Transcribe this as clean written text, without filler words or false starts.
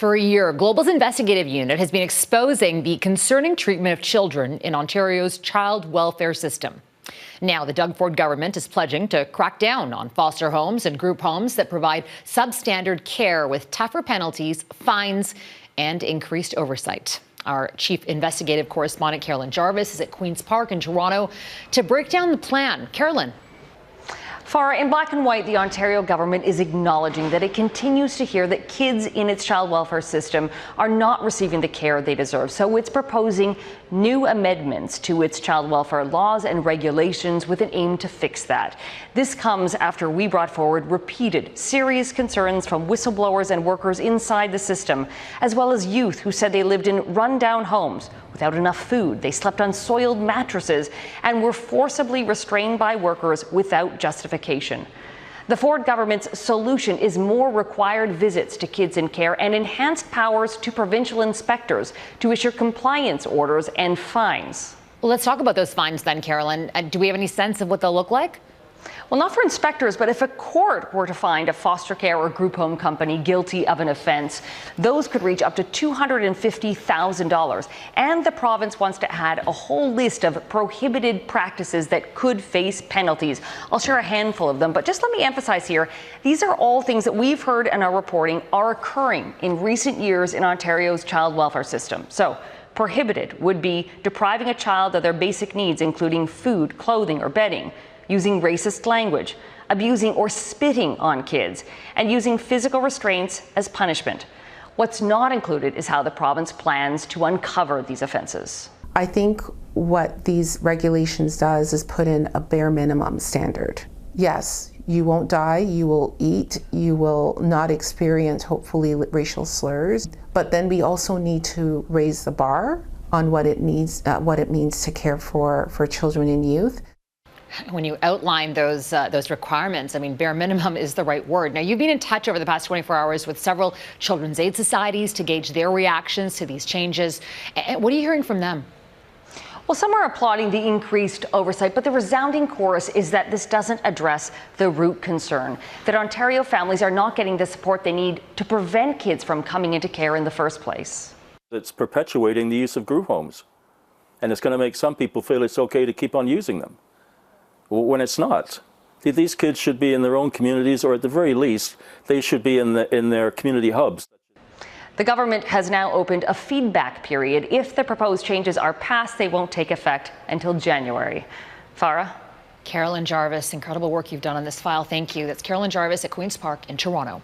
For a year, Global's investigative unit has been exposing the concerning treatment of children in Ontario's child welfare system. Now, the Doug Ford government is pledging to crack down on foster homes and group homes that provide substandard care with tougher penalties, fines, and increased oversight. Our chief investigative correspondent, Carolyn Jarvis, is at Queen's Park in Toronto to break down the plan. Carolyn. Farah, in black and white, the Ontario government is acknowledging that it continues to hear that kids in its child welfare system are not receiving the care they deserve. So it's proposing new amendments to its child welfare laws and regulations with an aim to fix that. This comes after we brought forward repeated serious concerns from whistleblowers and workers inside the system, as well as youth who said they lived in rundown homes without enough food. They slept on soiled mattresses and were forcibly restrained by workers without justification. The Ford government's solution is more required visits to kids in care and enhanced powers to provincial inspectors to issue compliance orders and fines. Well, let's talk about those fines then, Carolyn. Do we have any sense of what they'll look like? Well, not for inspectors, but if a court were to find a foster care or group home company guilty of an offence, those could reach up to $250,000. And the province wants to add a whole list of prohibited practices that could face penalties. I'll share a handful of them, but just let me emphasize here, these are all things that we've heard in our reporting are occurring in recent years in Ontario's child welfare system. So, prohibited would be depriving a child of their basic needs, including food, clothing, or bedding, using racist language, abusing or spitting on kids, and using physical restraints as punishment. What's not included is how the province plans to uncover these offences. I think what these regulations does is put in a bare minimum standard. Yes, you won't die, you will eat, you will not experience, hopefully, racial slurs, but then we also need to raise the bar on what it means to care for children and youth. When you outline those requirements, I mean, bare minimum is the right word. Now, you've been in touch over the past 24 hours with several children's aid societies to gauge their reactions to these changes. And what are you hearing from them? Well, some are applauding the increased oversight, but the resounding chorus is that this doesn't address the root concern, that Ontario families are not getting the support they need to prevent kids from coming into care in the first place. It's perpetuating the use of group homes, and it's going to make some people feel it's okay to keep on using them, when it's not. These kids should be in their own communities, or at the very least, they should be in their community hubs. The government has now opened a feedback period. If the proposed changes are passed, they won't take effect until January. Farah? Carolyn Jarvis, incredible work you've done on this file. Thank you. That's Carolyn Jarvis at Queen's Park in Toronto.